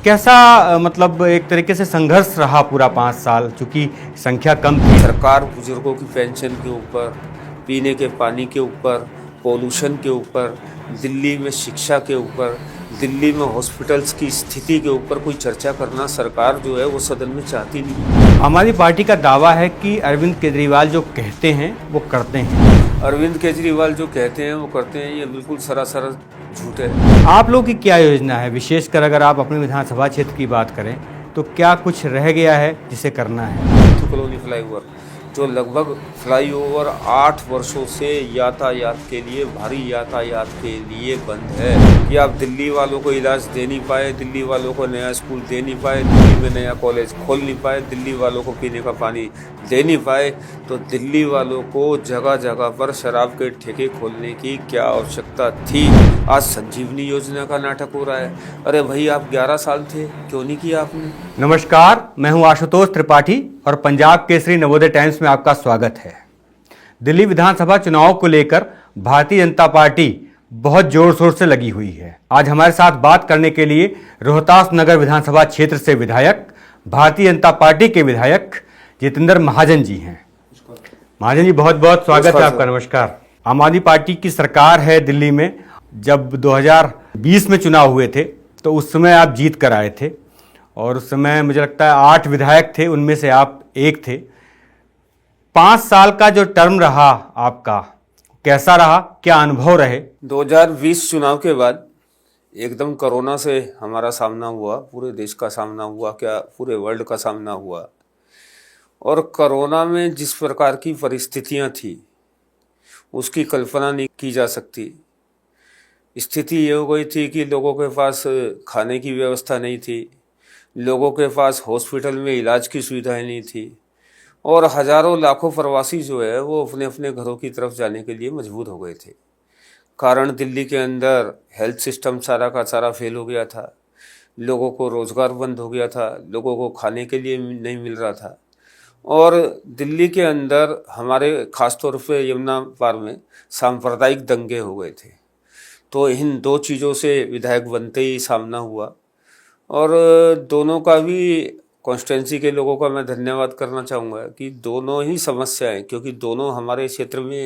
कैसा मतलब एक तरीके से संघर्ष रहा पूरा 5 साल, चूंकि संख्या कम थी। सरकार बुजुर्गों की पेंशन के ऊपर, पीने के पानी के ऊपर, पोल्यूशन के ऊपर, दिल्ली में शिक्षा के ऊपर, दिल्ली में हॉस्पिटल्स की स्थिति के ऊपर कोई चर्चा करना सरकार जो है वो सदन में चाहती नहीं। आम आदमी पार्टी का दावा है कि अरविंद केजरीवाल जो कहते हैं वो करते हैं। अरविंद केजरीवाल जो कहते हैं वो करते हैं, ये बिल्कुल सरासर झूठ है। आप लोगों की क्या योजना है, विशेषकर अगर आप अपने विधानसभा क्षेत्र की बात करें तो क्या कुछ रह गया है जिसे करना है? नथु कॉलोनी फ्लाईओवर जो लगभग फ्लाईओवर 8 वर्षों से यातायात के लिए, भारी यातायात के लिए बंद है कि आप दिल्ली वालों को इलाज दे नहीं पाए, दिल्ली वालों को नया स्कूल दे नहीं पाए, दिल्ली में नया कॉलेज खोल नहीं पाए, दिल्ली वालों को पीने का पानी दे नहीं पाए, तो दिल्ली वालों को जगह जगह पर शराब के ठेके खोलने की क्या आवश्यकता थी? आज संजीवनी योजना का नाटक हो रहा है। अरे भाई, आप 11 साल थे, क्यों नहीं किया आपने? नमस्कार, मैं हूं आशुतोष त्रिपाठी और पंजाब केसरी नवोदय टाइम्स में आपका स्वागत है। दिल्ली विधानसभा चुनाव को लेकर भारतीय जनता पार्टी बहुत जोर शोर से लगी हुई है। आज हमारे साथ बात करने के लिए रोहतास नगर विधानसभा क्षेत्र से विधायक, भारतीय जनता पार्टी के विधायक जितेंद्र महाजन जी हैं। महाजन जी, बहुत बहुत स्वागत है आपका। नमस्कार। आम आदमी पार्टी की सरकार है दिल्ली में। जब 2020 में चुनाव हुए थे तो उस समय आप जीत कर आए थे और उस समय मुझे लगता है 8 विधायक थे, उनमें से आप एक थे। 5 साल का जो टर्म रहा आपका, कैसा रहा, क्या अनुभव रहे? 2020 चुनाव के बाद एकदम कोरोना से हमारा सामना हुआ, पूरे देश का सामना हुआ, क्या पूरे वर्ल्ड का सामना हुआ। और कोरोना में जिस प्रकार की परिस्थितियां थी उसकी कल्पना नहीं की जा सकती। स्थिति ये हो गई थी कि लोगों के पास खाने की व्यवस्था नहीं थी, लोगों के पास हॉस्पिटल में इलाज की सुविधाएं नहीं थी और हजारों लाखों प्रवासी जो है वो अपने अपने घरों की तरफ जाने के लिए मजबूर हो गए थे। कारण दिल्ली के अंदर हेल्थ सिस्टम सारा का सारा फेल हो गया था, लोगों को रोजगार बंद हो गया था, लोगों को खाने के लिए नहीं मिल रहा था। और दिल्ली के अंदर हमारे खासतौर पे यमुना पार में सांप्रदायिक दंगे हो गए थे। तो इन दो चीज़ों से विधायक बनते ही सामना हुआ और दोनों का भी कॉन्स्टिट्यूंसी के लोगों का मैं धन्यवाद करना चाहूँगा कि दोनों ही समस्याएं, क्योंकि दोनों हमारे क्षेत्र में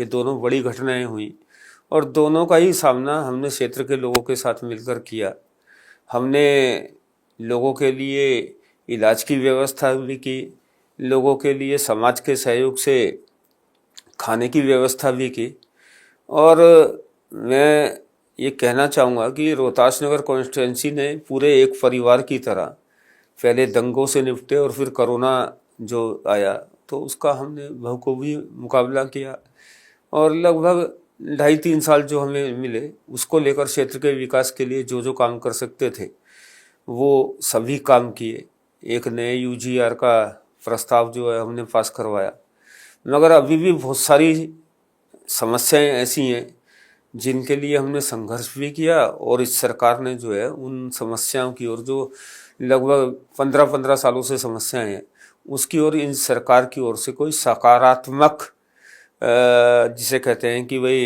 ये दोनों बड़ी घटनाएं हुई और दोनों का ही सामना हमने क्षेत्र के लोगों के साथ मिलकर किया। हमने लोगों के लिए इलाज की व्यवस्था भी की, लोगों के लिए समाज के सहयोग से खाने की व्यवस्था भी की। और मैं ये कहना चाहूँगा कि रोहतास नगर कॉन्स्टिट्यूंसी ने पूरे एक परिवार की तरह पहले दंगों से निपटे और फिर कोरोना जो आया तो उसका हमने बखूबी मुकाबला किया और लगभग 2.5-3 साल जो हमें मिले उसको लेकर क्षेत्र के विकास के लिए जो जो काम कर सकते थे वो सभी काम किए। एक नए यूजीआर का प्रस्ताव जो है हमने पास करवाया, मगर अभी भी बहुत सारी समस्याएं ऐसी हैं जिनके लिए हमने संघर्ष भी किया और इस सरकार ने जो है उन समस्याओं की ओर, जो लगभग 15-15 सालों से समस्याएं हैं, उसकी ओर इन सरकार की ओर से कोई सकारात्मक जिसे कहते हैं कि भाई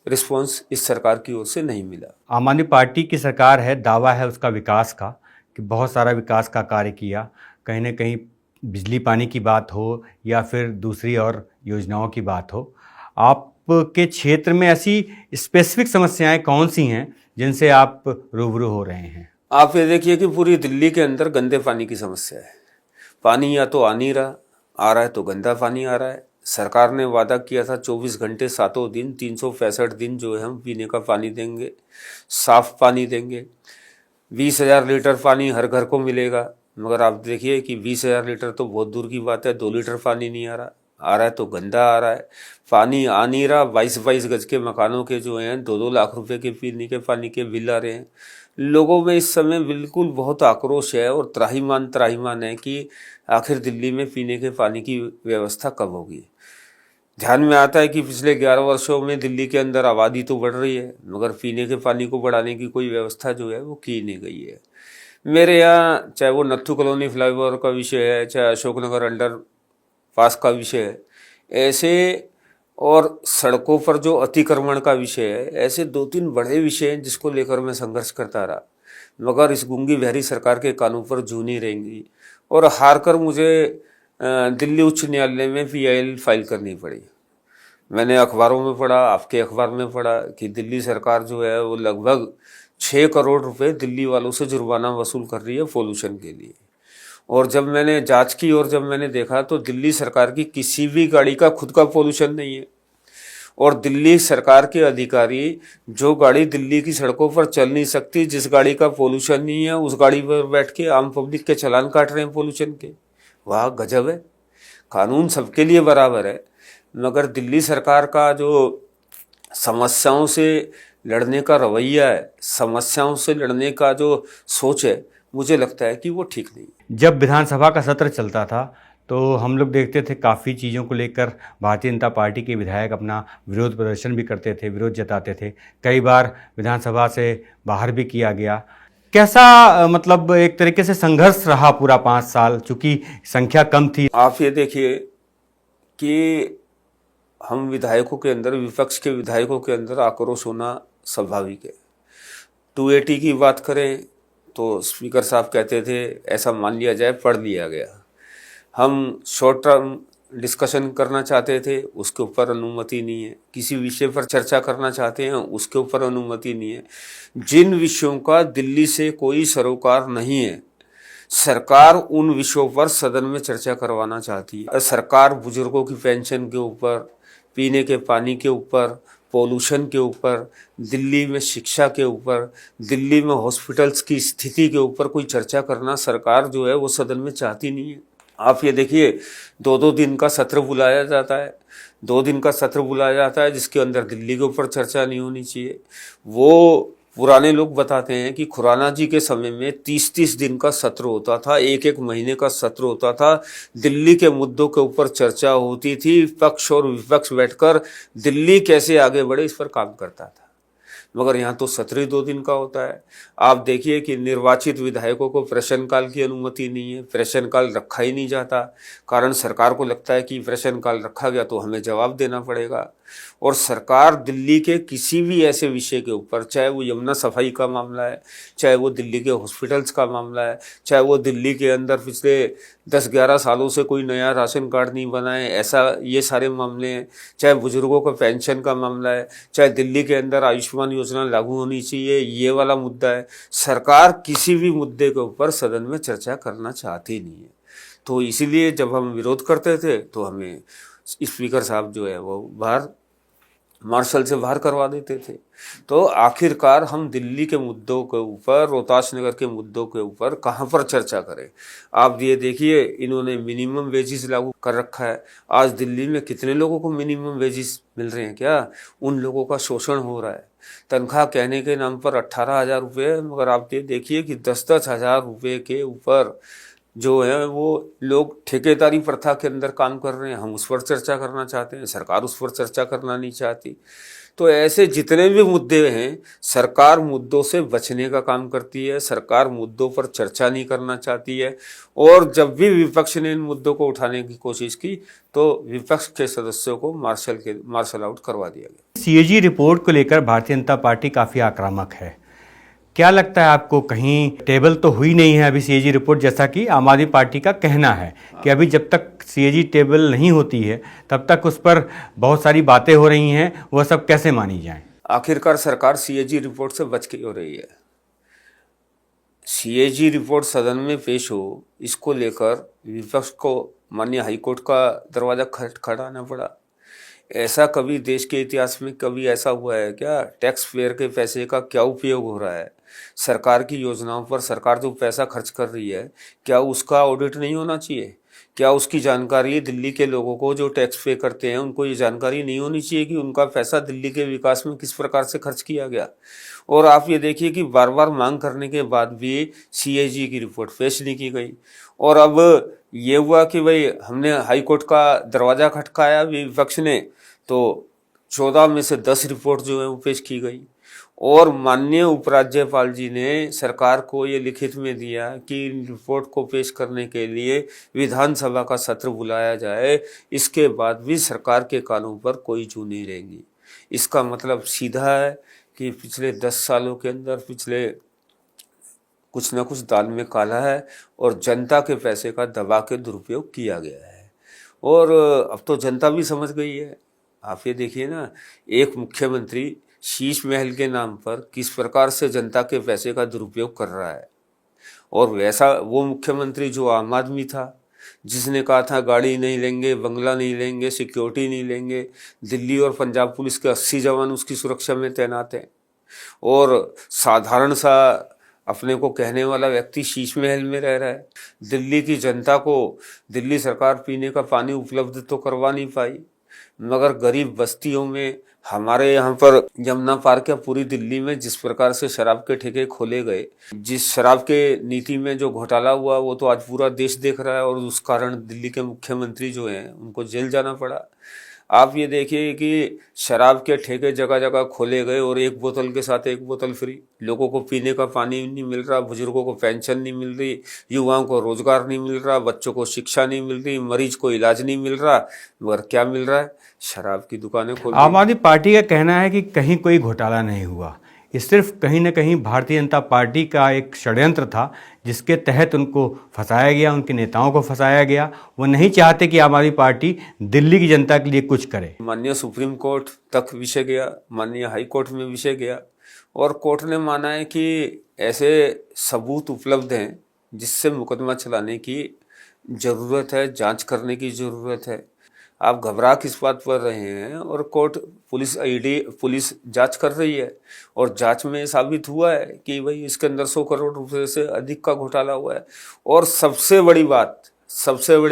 रिस्पांस इस सरकार की ओर से नहीं मिला। आम आदमी पार्टी की सरकार है, दावा है उसका विकास का कि बहुत सारा विकास का कार्य किया। कहीं ना कहीं बिजली पानी की बात हो या फिर दूसरी और योजनाओं की बात हो, आपके क्षेत्र में ऐसी स्पेसिफिक समस्याएं कौन सी हैं जिनसे आप रूबरू हो रहे हैं? आप ये देखिए कि पूरी दिल्ली के अंदर गंदे पानी की समस्या है। पानी या तो आ नहीं रहा, आ रहा है तो गंदा पानी आ रहा है। सरकार ने वादा किया था 24 घंटे 7 दिन 365 दिन जो है हम पीने का पानी देंगे, साफ पानी देंगे। 20,000 लीटर पानी हर घर को मिलेगा, मगर आप देखिए कि 20,000 लीटर तो बहुत दूर की बात है, 2 लीटर पानी नहीं आ रहा, आ रहा है तो गंदा आ रहा है। पानी आ नहीं रहा, 22-22 गज के मकानों के जो हैं 2-2 लाख रुपए के पीने के पानी के बिल आ रहे हैं। लोगों में इस समय बिल्कुल बहुत आक्रोश है और त्राहिमाम है कि आखिर दिल्ली में पीने के पानी की व्यवस्था कब होगी। ध्यान में आता है कि पिछले 11 वर्षों में दिल्ली के अंदर आबादी तो बढ़ रही है, मगर पीने के पानी को बढ़ाने की कोई व्यवस्था जो है वो की नहीं गई है। मेरे यहाँ चाहे वो नत्थू कॉलोनी फ्लाईओवर का विषय है, चाहे अशोकनगर अंडर पास का विषय है, ऐसे और सड़कों पर जो अतिक्रमण का विषय है, ऐसे 2-3 बड़े विषय हैं जिसको लेकर मैं संघर्ष करता रहा। मगर इस गूंगी बहरी सरकार के कानून पर जू नहीं रहेंगी और हार कर मुझे दिल्ली उच्च न्यायालय में PIL फाइल करनी पड़ी। मैंने अखबारों में पढ़ा, आपके अखबार में पढ़ा कि दिल्ली सरकार जो है वो लगभग 6 करोड़ रुपए दिल्ली वालों से जुर्माना वसूल कर रही है पोल्यूशन के लिए। और जब मैंने जांच की और जब मैंने देखा तो दिल्ली सरकार की किसी भी गाड़ी का खुद का पोल्यूशन नहीं है और दिल्ली सरकार के अधिकारी जो गाड़ी दिल्ली की सड़कों पर चल नहीं सकती, जिस गाड़ी का पोल्यूशन नहीं है, उस गाड़ी पर बैठ के आम पब्लिक के चालान काट रहे हैं पोल्यूशन के। वाह गजब है। कानून सबके लिए बराबर है, मगर दिल्ली सरकार का जो समस्याओं से लड़ने का रवैया है, समस्याओं से लड़ने का जो सोच है, मुझे लगता है कि वो ठीक नहीं है। जब विधानसभा का सत्र चलता था तो हम लोग देखते थे काफ़ी चीज़ों को लेकर भारतीय जनता पार्टी के विधायक अपना विरोध प्रदर्शन भी करते थे, विरोध जताते थे। कई बार विधानसभा से बाहर भी किया गया। कैसा मतलब एक तरीके से संघर्ष रहा पूरा 5 साल, चूंकि संख्या कम थी। आप ये देखिए कि हम विधायकों के अंदर, विपक्ष के विधायकों के अंदर आक्रोश होना स्वाभाविक है। 280 की बात करें तो स्पीकर साहब कहते थे ऐसा मान लिया जाए, पढ़ लिया गया। हम शॉर्ट टर्म डिस्कशन करना चाहते थे, उसके ऊपर अनुमति नहीं है। किसी विषय पर चर्चा करना चाहते हैं, उसके ऊपर अनुमति नहीं है। जिन विषयों का दिल्ली से कोई सरोकार नहीं है, सरकार उन विषयों पर सदन में चर्चा करवाना चाहती है। सरकार बुजुर्गों की पेंशन के ऊपर, पीने के पानी के ऊपर, पोल्यूशन के ऊपर, दिल्ली में शिक्षा के ऊपर, दिल्ली में हॉस्पिटल्स की स्थिति के ऊपर कोई चर्चा करना सरकार जो है वो सदन में चाहती नहीं है। आप ये देखिए 2-2 दिन का सत्र बुलाया जाता है, 2 दिन का सत्र बुलाया जाता है जिसके अंदर दिल्ली के ऊपर चर्चा नहीं होनी चाहिए। वो पुराने लोग बताते हैं कि खुराना जी के समय में 30-30 दिन का सत्र होता था, 1-1 महीने का सत्र होता था। दिल्ली के मुद्दों के ऊपर चर्चा होती थी, पक्ष और विपक्ष बैठकर दिल्ली कैसे आगे बढ़े इस पर काम करता था। मगर यहाँ तो सत्र ही 2 दिन का होता है। आप देखिए कि निर्वाचित विधायकों को प्रश्नकाल की अनुमति नहीं है, प्रश्नकाल रखा ही नहीं जाता। कारण सरकार को लगता है कि प्रश्नकाल रखा गया तो हमें जवाब देना पड़ेगा। और सरकार दिल्ली के किसी भी ऐसे विषय के ऊपर, चाहे वो यमुना सफाई का मामला है, चाहे वो दिल्ली के हॉस्पिटल्स का मामला है, चाहे वो दिल्ली के अंदर पिछले 10-11 सालों से कोई नया राशन कार्ड नहीं बना है, ऐसा ये सारे मामले हैं, चाहे बुजुर्गों का पेंशन का मामला है, चाहे दिल्ली के अंदर आयुष्मान योजना लागू होनी चाहिए, ये वाला मुद्दा है। सरकार किसी भी मुद्दे के ऊपर सदन में चर्चा करना चाहती नहीं है। तो इसीलिए जब हम विरोध करते थे तो हमें स्पीकर साहब जो है वो बाहर, मार्शल से बाहर करवा देते थे। तो आखिरकार हम दिल्ली के मुद्दों के ऊपर, रोहतास नगर के मुद्दों के ऊपर कहाँ पर चर्चा करें। आप ये देखिए, इन्होंने मिनिमम वेजेस लागू कर रखा है। आज दिल्ली में कितने लोगों को मिनिमम वेजेस मिल रहे हैं? क्या उन लोगों का शोषण हो रहा है? तनख्वाह कहने के नाम पर 18,000 रुपये, मगर आप ये देखिए कि 10-10 हज़ार रुपये के ऊपर जो है वो लोग ठेकेदारी प्रथा के अंदर काम कर रहे हैं। हम उस पर चर्चा करना चाहते हैं, सरकार उस पर चर्चा करना नहीं चाहती। तो ऐसे जितने भी मुद्दे हैं, सरकार मुद्दों से बचने का काम करती है, सरकार मुद्दों पर चर्चा नहीं करना चाहती है। और जब भी विपक्ष ने इन मुद्दों को उठाने की कोशिश की तो विपक्ष के सदस्यों को मार्शल आउट करवा दिया गया। CAG रिपोर्ट को लेकर भारतीय जनता पार्टी काफ़ी आक्रामक है। क्या लगता है आपको, कहीं टेबल तो हुई नहीं है अभी CAG रिपोर्ट, जैसा कि आम आदमी पार्टी का कहना है कि अभी जब तक CAG टेबल नहीं होती है तब तक उस पर बहुत सारी बातें हो रही हैं, वह सब कैसे मानी जाएं? आखिरकार सरकार CAG रिपोर्ट से बच के हो रही है। CAG रिपोर्ट सदन में पेश हो, इसको लेकर विपक्ष को माननीय हाईकोर्ट का दरवाजा खटखटाना पड़ा। ऐसा कभी देश के इतिहास में कभी ऐसा हुआ है क्या? टैक्स पेयर के पैसे का क्या उपयोग हो रहा है? सरकार की योजनाओं पर सरकार जो पैसा खर्च कर रही है, क्या उसका ऑडिट नहीं होना चाहिए? क्या उसकी जानकारी दिल्ली के लोगों को जो टैक्स पे करते हैं उनको ये जानकारी नहीं होनी चाहिए कि उनका पैसा दिल्ली के विकास में किस प्रकार से खर्च किया गया? और आप ये देखिए कि बार बार मांग करने के बाद भी CAG की रिपोर्ट पेश नहीं की गई। और अब ये हुआ कि भाई हमने हाईकोर्ट का दरवाजा खटकाया विपक्ष ने, तो 14 में से 10 रिपोर्ट जो है वो पेश की गई। और माननीय उपराज्यपाल जी ने सरकार को ये लिखित में दिया कि इन रिपोर्ट को पेश करने के लिए विधानसभा का सत्र बुलाया जाए। इसके बाद भी सरकार के कानों पर कोई जू नहीं रहेगी। इसका मतलब सीधा है कि पिछले 10 सालों के अंदर, पिछले कुछ ना कुछ दाल में काला है और जनता के पैसे का दबा के दुरुपयोग किया गया है। और अब तो जनता भी समझ गई है। आप ये देखिए ना, एक मुख्यमंत्री शीश महल के नाम पर किस प्रकार से जनता के पैसे का दुरुपयोग कर रहा है। और वैसा वो मुख्यमंत्री जो आम आदमी था, जिसने कहा था गाड़ी नहीं लेंगे, बंगला नहीं लेंगे, सिक्योरिटी नहीं लेंगे, दिल्ली और पंजाब पुलिस के 80 जवान उसकी सुरक्षा में तैनात हैं, और साधारण सा अपने को कहने वाला व्यक्ति शीश महल में रह रहा है। दिल्ली की जनता को दिल्ली सरकार पीने का पानी उपलब्ध तो करवा नहीं पाई, मगर गरीब बस्तियों में, हमारे यहाँ पर यमुना पार क्या पूरी दिल्ली में जिस प्रकार से शराब के ठेके खोले गए, जिस शराब के नीति में जो घोटाला हुआ, वो तो आज पूरा देश देख रहा है। और उस कारण दिल्ली के मुख्यमंत्री जो हैं उनको जेल जाना पड़ा। आप ये देखिए कि शराब के ठेके जगह जगह खोले गए और एक बोतल के साथ एक बोतल फ्री। लोगों को पीने का पानी नहीं मिल रहा, बुजुर्गों को पेंशन नहीं मिल रही, युवाओं को रोजगार नहीं मिल रहा, बच्चों को शिक्षा नहीं मिल रही, मरीज को इलाज नहीं मिल रहा, मगर क्या मिल रहा है? शराब की दुकानें खोल दी। आम आदमी पार्टी का कहना है कि कहीं कोई घोटाला नहीं हुआ, ये सिर्फ कहीं न कहीं भारतीय जनता पार्टी का एक षड्यंत्र था जिसके तहत उनको फंसाया गया, उनके नेताओं को फंसाया गया। वो नहीं चाहते कि आम आदमी पार्टी दिल्ली की जनता के लिए कुछ करे। माननीय सुप्रीम कोर्ट तक विषय गया, माननीय हाई कोर्ट में विषय गया, और कोर्ट ने माना है कि ऐसे सबूत उपलब्ध हैं जिससे मुकदमा चलाने की जरूरत है, जांच करने की जरूरत है। आप घबरा किस बात पर रहे हैं? और कोर्ट, पुलिस, ईडी, पुलिस जांच कर रही है, और जांच में साबित हुआ है कि भाई इसके अंदर 100 करोड़ रुपए से अधिक का घोटाला हुआ है। और सबसे बड़ी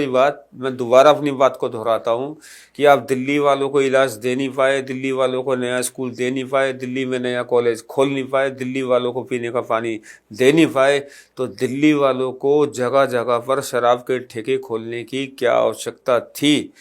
बात, मैं दोबारा अपनी बात को दोहराता हूँ कि आप दिल्ली वालों को इलाज दे नहीं पाए, दिल्ली वालों को नया स्कूल दे नहीं पाए, दिल्ली में नया कॉलेज खोल नहीं पाए, दिल्ली वालों को पीने का पानी दे नहीं पाए, तो दिल्ली वालों को जगह जगह पर शराब के ठेके खोलने की क्या आवश्यकता थी?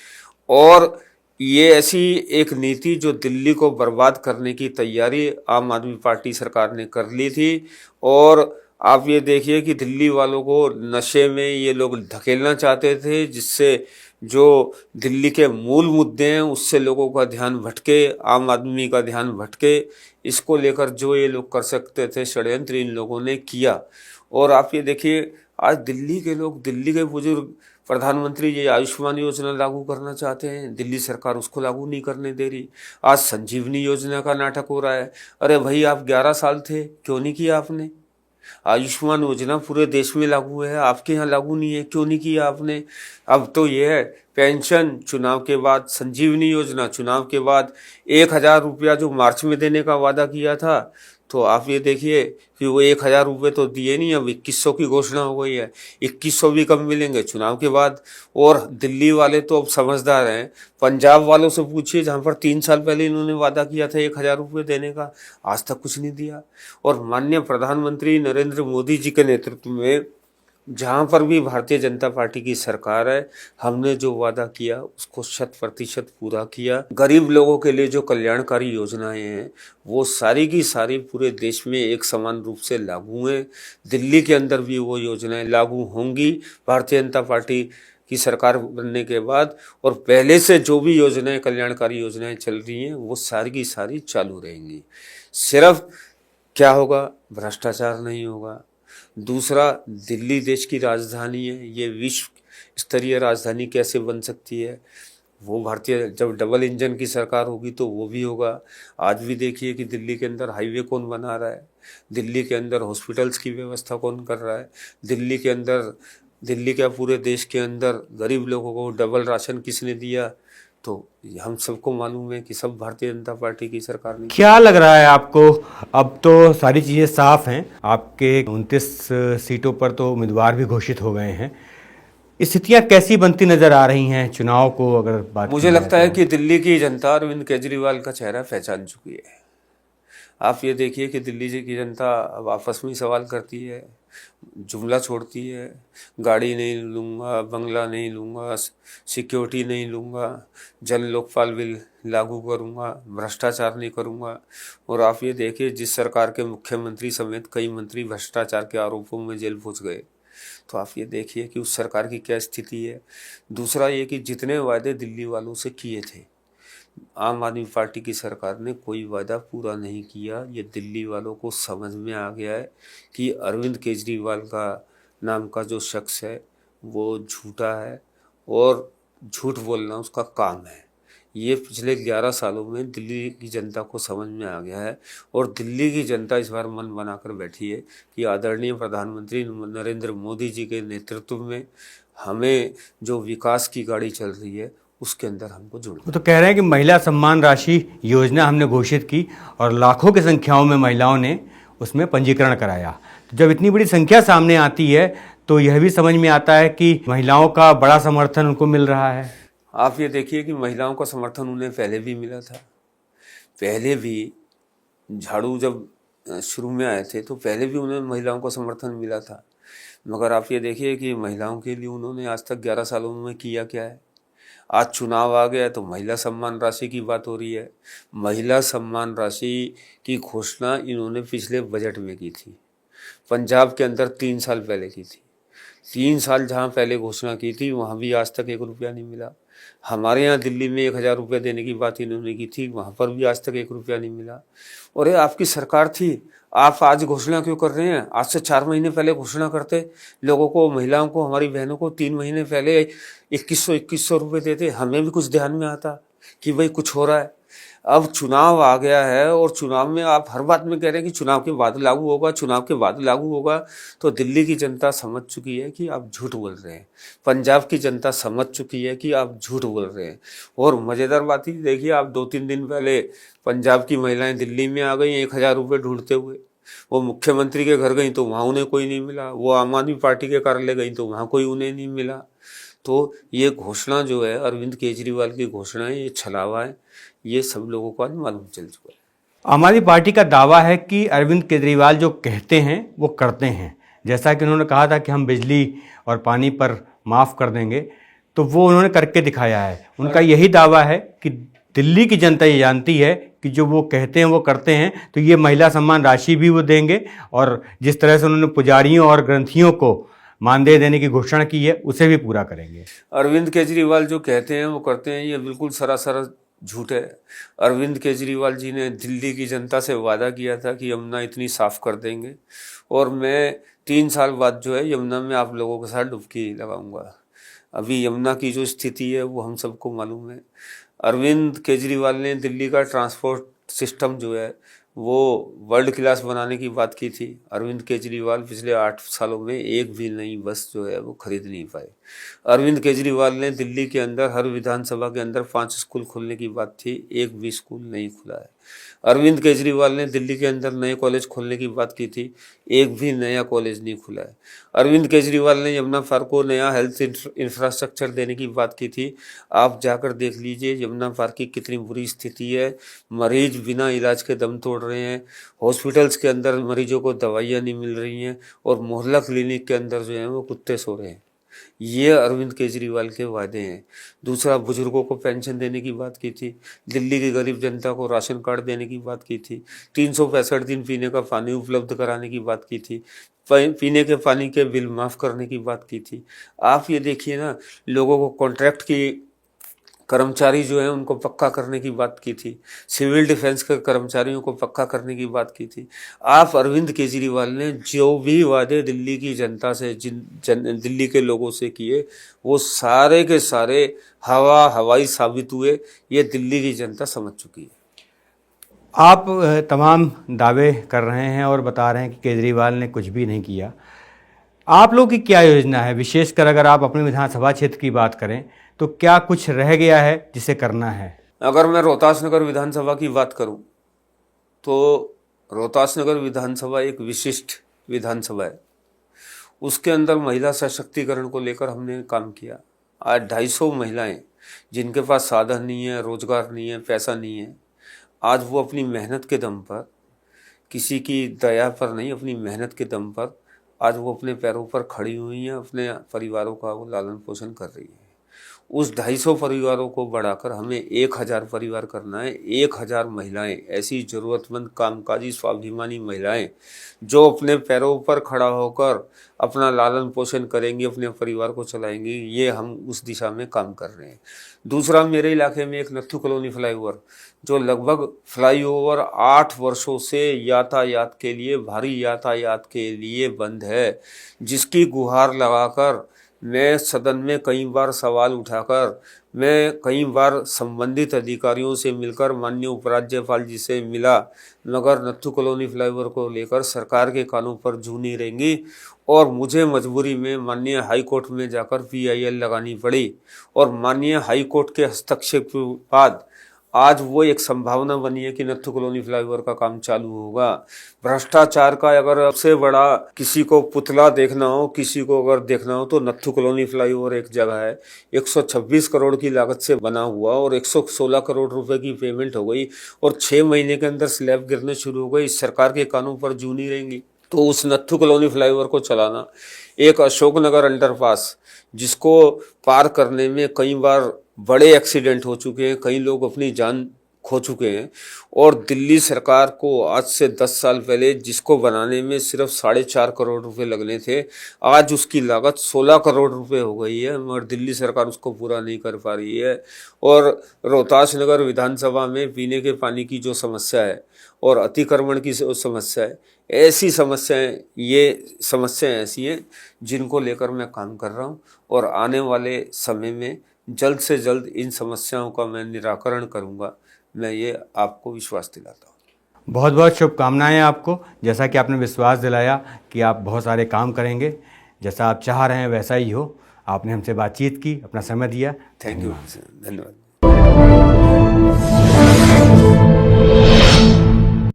और ये ऐसी एक नीति जो दिल्ली को बर्बाद करने की तैयारी आम आदमी पार्टी सरकार ने कर ली थी। और आप ये देखिए कि दिल्ली वालों को नशे में ये लोग धकेलना चाहते थे, जिससे जो दिल्ली के मूल मुद्दे हैं उससे लोगों का ध्यान भटके, आम आदमी का ध्यान भटके। इसको लेकर जो ये लोग कर सकते थे, षड्यंत्र इन लोगों ने किया। और आप ये देखिए, आज दिल्ली के लोग, दिल्ली के बुजुर्ग, प्रधानमंत्री ये आयुष्मान योजना लागू करना चाहते हैं, दिल्ली सरकार उसको लागू नहीं करने दे रही। आज संजीवनी योजना का नाटक हो रहा है। अरे भाई, आप 11 साल थे, क्यों नहीं किया आपने? आयुष्मान योजना पूरे देश में लागू है, आपके यहाँ लागू नहीं है, क्यों नहीं किया आपने? अब तो ये है पेंशन चुनाव के बाद, संजीवनी योजना चुनाव के बाद, 1,000 रुपया जो मार्च में देने का वादा किया था, तो आप ये देखिए कि वो 1,000 रुपये तो दिए नहीं, अब 2,100 की घोषणा हो गई है। 2,100 भी कम मिलेंगे चुनाव के बाद। और दिल्ली वाले तो अब समझदार हैं, पंजाब वालों से पूछिए जहाँ पर 3 साल पहले इन्होंने वादा किया था 1,000 रुपये देने का, आज तक कुछ नहीं दिया। और माननीय प्रधानमंत्री नरेंद्र मोदी जी के नेतृत्व में जहाँ पर भी भारतीय जनता पार्टी की सरकार है, हमने जो वादा किया उसको 100% पूरा किया। गरीब लोगों के लिए जो कल्याणकारी योजनाएं हैं वो सारी की सारी पूरे देश में एक समान रूप से लागू हैं। दिल्ली के अंदर भी वो योजनाएं लागू होंगी भारतीय जनता पार्टी की सरकार बनने के बाद। और पहले से जो भी योजनाएं, कल्याणकारी योजनाएं चल रही हैं, वो सारी की सारी चालू रहेंगी। सिर्फ क्या होगा? भ्रष्टाचार नहीं होगा। दूसरा, दिल्ली देश की राजधानी है, ये विश्व स्तरीय राजधानी कैसे बन सकती है? वो भारतीय, जब डबल इंजन की सरकार होगी तो वो भी होगा। आज भी देखिए कि दिल्ली के अंदर हाईवे कौन बना रहा है, दिल्ली के अंदर हॉस्पिटल्स की व्यवस्था कौन कर रहा है, दिल्ली के अंदर, दिल्ली क्या पूरे देश के अंदर गरीब लोगों को डबल राशन किसने दिया? तो हम सबको मालूम है कि सब भारतीय जनता पार्टी की सरकार ने। क्या लग रहा है आपको? अब तो सारी चीज़ें साफ हैं, आपके 29 सीटों पर तो उम्मीदवार भी घोषित हो गए हैं। स्थितियां कैसी बनती नजर आ रही हैं चुनाव को अगर बात? मुझे लगता है कि दिल्ली की जनता अरविंद केजरीवाल का चेहरा पहचान चुकी है। आप ये देखिए कि दिल्ली की जनता अब आपस में सवाल करती है, जुमला छोड़ती है, गाड़ी नहीं लूँगा, बंगला नहीं लूँगा, सिक्योरिटी नहीं लूँगा, जन लोकपाल बिल लागू करूँगा, भ्रष्टाचार नहीं करूँगा। और आप ये देखिए, जिस सरकार के मुख्यमंत्री समेत कई मंत्री भ्रष्टाचार के आरोपों में जेल पहुँच गए, तो आप ये देखिए कि उस सरकार की क्या स्थिति है। दूसरा ये कि जितने वायदे दिल्ली वालों से किए थे, आम आदमी पार्टी की सरकार ने कोई वादा पूरा नहीं किया। ये दिल्ली वालों को समझ में आ गया है कि अरविंद केजरीवाल का नाम का जो शख्स है वो झूठा है और झूठ बोलना उसका काम है। ये पिछले 11 सालों में दिल्ली की जनता को समझ में आ गया है और दिल्ली की जनता इस बार मन बनाकर बैठी है कि आदरणीय प्रधानमंत्री नरेंद्र मोदी जी के नेतृत्व में हमें जो विकास की गाड़ी चल रही है उसके अंदर हमको जुड़ना। वो तो कह रहे हैं कि महिला सम्मान राशि योजना हमने घोषित की और लाखों की संख्याओं में महिलाओं ने उसमें पंजीकरण कराया। तो जब इतनी बड़ी संख्या सामने आती है तो यह भी समझ में आता है कि महिलाओं का बड़ा समर्थन उनको मिल रहा है। आप ये देखिए कि महिलाओं का समर्थन उन्हें पहले भी मिला था। पहले भी झाड़ू जब शुरू में आए थे तो पहले भी उन्हें महिलाओं का समर्थन मिला था, मगर आप ये देखिए कि महिलाओं के लिए उन्होंने आज तक 11 सालों में किया क्या है। आज चुनाव आ गया तो महिला सम्मान राशि की बात हो रही है। महिला सम्मान राशि की घोषणा इन्होंने पिछले बजट में की थी, पंजाब के अंदर 3 साल पहले की थी। 3 साल जहाँ पहले घोषणा की थी वहाँ भी आज तक 1 रुपया नहीं मिला। हमारे यहाँ दिल्ली में 1000 रुपये देने की बात इन्होंने की थी, वहाँ पर भी आज तक 1 रुपया नहीं मिला। और ये आपकी सरकार थी, आप आज घोषणा क्यों कर रहे हैं? आज से 4 महीने पहले घोषणा करते, लोगों को, महिलाओं को, हमारी बहनों को 3 महीने पहले 2100 रुपये देते, हमें भी कुछ ध्यान में आता कि भाई कुछ हो रहा है। अब चुनाव आ गया है और चुनाव में आप हर बात में कह रहे हैं कि चुनाव के बाद लागू होगा, चुनाव के बाद लागू होगा। तो दिल्ली की जनता समझ चुकी है कि आप झूठ बोल रहे हैं, पंजाब की जनता समझ चुकी है कि आप झूठ बोल रहे हैं। और मज़ेदार बात ही देखिए, आप 2-3 दिन पहले पंजाब की महिलाएं दिल्ली में आ गई 1000 रुपये ढूंढते हुए। वो मुख्यमंत्री के घर गई तो वहाँ उन्हें कोई नहीं मिला, वो आम आदमी पार्टी के कार्यालय गई तो वहाँ कोई उन्हें नहीं मिला। तो ये घोषणा जो है अरविंद केजरीवाल की घोषणा है, ये छलावा है, ये सब लोगों को आज मालूम चल चुका है। आम आदमी पार्टी का दावा है कि अरविंद केजरीवाल जो कहते हैं वो करते हैं। जैसा कि उन्होंने कहा था कि हम बिजली और पानी पर माफ़ कर देंगे, तो वो उन्होंने करके दिखाया है। उनका यही दावा है कि दिल्ली की जनता ये जानती है कि जो वो कहते हैं वो करते हैं। तो ये महिला सम्मान राशि भी वो देंगे और जिस तरह से उन्होंने पुजारियों और ग्रंथियों को मानदेय देने की घोषणा की है उसे भी पूरा करेंगे। अरविंद केजरीवाल जो कहते हैं वो करते हैं, ये बिल्कुल सरासर झूठ है। अरविंद केजरीवाल जी ने दिल्ली की जनता से वादा किया था कि यमुना इतनी साफ कर देंगे और मैं 3 साल बाद जो है यमुना में आप लोगों के साथ डुबकी लगाऊंगा। अभी यमुना की जो स्थिति है वो हम सबको मालूम है। अरविंद केजरीवाल ने दिल्ली का ट्रांसपोर्ट सिस्टम जो है वो वर्ल्ड क्लास बनाने की बात की थी। अरविंद केजरीवाल पिछले 8 सालों में एक भी नई बस जो है वो खरीद नहीं पाए। अरविंद केजरीवाल ने दिल्ली के अंदर हर विधानसभा के अंदर 5 स्कूल खोलने की बात थी, एक भी स्कूल नहीं खुला है। अरविंद केजरीवाल ने दिल्ली के अंदर नए कॉलेज खोलने की बात की थी, एक भी नया कॉलेज नहीं खुला है। अरविंद केजरीवाल ने यमुना पार्क को नया हेल्थ इंफ्रास्ट्रक्चर देने की बात की थी। आप जाकर देख लीजिए यमुना पार्क की कितनी बुरी स्थिति है। मरीज बिना इलाज के दम तोड़ रहे हैं, हॉस्पिटल्स के अंदर मरीजों को दवाइयाँ नहीं मिल रही हैं और मोहल्ला क्लिनिक के अंदर जो है वो कुत्ते सो रहे हैं। ये अरविंद केजरीवाल के वादे हैं। दूसरा, बुजुर्गों को पेंशन देने की बात की थी, दिल्ली की गरीब जनता को राशन कार्ड देने की बात की थी, 365 दिन पीने का पानी उपलब्ध कराने की बात की थी, पीने के पानी के बिल माफ़ करने की बात की थी। आप ये देखिए ना, लोगों को कॉन्ट्रैक्ट की कर्मचारी जो है उनको पक्का करने की बात की थी, सिविल डिफेंस के कर्मचारियों को पक्का करने की बात की थी। आप अरविंद केजरीवाल ने जो भी वादे दिल्ली की जनता से दिल्ली के लोगों से किए वो सारे के सारे हवाई साबित हुए। ये दिल्ली की जनता समझ चुकी है। आप तमाम दावे कर रहे हैं और बता रहे हैं कि केजरीवाल ने कुछ भी नहीं किया। आप लोग की क्या योजना है? विशेषकर अगर आप अपने विधानसभा क्षेत्र की बात करें तो क्या कुछ रह गया है जिसे करना है? अगर मैं रोहतास नगर विधानसभा की बात करूं तो रोहतास नगर विधानसभा एक विशिष्ट विधानसभा है। उसके अंदर महिला सशक्तिकरण को लेकर हमने काम किया। आज 250 महिलाएं जिनके पास साधन नहीं है, रोजगार नहीं है, पैसा नहीं है, आज वो अपनी मेहनत के दम पर, किसी की दया पर नहीं, अपनी मेहनत के दम पर आज वो अपने पैरों पर खड़ी हुई हैं, अपने परिवारों का वो लालन पोषण कर रही है। उस 250 परिवारों को बढ़ाकर हमें 1000 परिवार करना है। 1000 महिलाएं, ऐसी जरूरतमंद कामकाजी स्वाभिमानी महिलाएं जो अपने पैरों पर खड़ा होकर अपना लालन पोषण करेंगी, अपने परिवार को चलाएंगी, ये हम उस दिशा में काम कर रहे हैं। दूसरा, मेरे इलाके में एक नत्थू कॉलोनी फ्लाईओवर, जो लगभग फ्लाईओवर 8 वर्षों से यातायात के लिए, भारी यातायात के लिए बंद है, जिसकी गुहार लगाकर मैं सदन में कई बार सवाल उठाकर, मैं कई बार संबंधित अधिकारियों से मिलकर, माननीय उपराज्यपाल जी से मिला, मगर नत्थू कॉलोनी फ्लाईओवर को लेकर सरकार के कानों पर जू नहीं रहेंगी और मुझे मजबूरी में माननीय हाई कोर्ट में जाकर PIL लगानी पड़ी। और माननीय हाई कोर्ट के हस्तक्षेप के बाद आज वो एक संभावना बनी है कि नत्थू कॉलोनी फ्लाईओवर का काम चालू होगा। भ्रष्टाचार का अगर सबसे बड़ा किसी को पुतला देखना हो, किसी को अगर देखना हो, तो नत्थू कॉलोनी फ्लाईओवर एक जगह है। 126 करोड़ की लागत से बना हुआ और 116 करोड़ रुपए की पेमेंट हो गई और 6 महीने के अंदर स्लैब गिरने शुरू हो गई। सरकार के कानों पर जू नहीं रहेंगी। तो उस नत्थू कॉलोनी फ्लाईओवर को चलाना, एक अशोकनगर अंडरपास जिसको पार करने में कई बार बड़े एक्सीडेंट हो चुके हैं, कई लोग अपनी जान खो चुके हैं, और दिल्ली सरकार को आज से 10 साल पहले जिसको बनाने में सिर्फ 4.5 करोड़ रुपए लगने थे, आज उसकी लागत 16 करोड़ रुपए हो गई है, मगर दिल्ली सरकार उसको पूरा नहीं कर पा रही है। और रोहतास नगर विधानसभा में पीने के पानी की जो समस्या है और अतिक्रमण की समस्या है, ऐसी समस्याएं, ये समस्याएं ऐसी हैं जिनको लेकर मैं काम कर रहा हूं और आने वाले समय में जल्द से जल्द इन समस्याओं का मैं निराकरण करूंगा। मैं ये आपको विश्वास दिलाता हूँ। बहुत बहुत शुभकामनाएं आपको। जैसा कि आपने विश्वास दिलाया कि आप बहुत सारे काम करेंगे, जैसा आप चाह रहे हैं वैसा ही हो। आपने हमसे बातचीत की, अपना समय दिया। थैंक यू, धन्यवाद।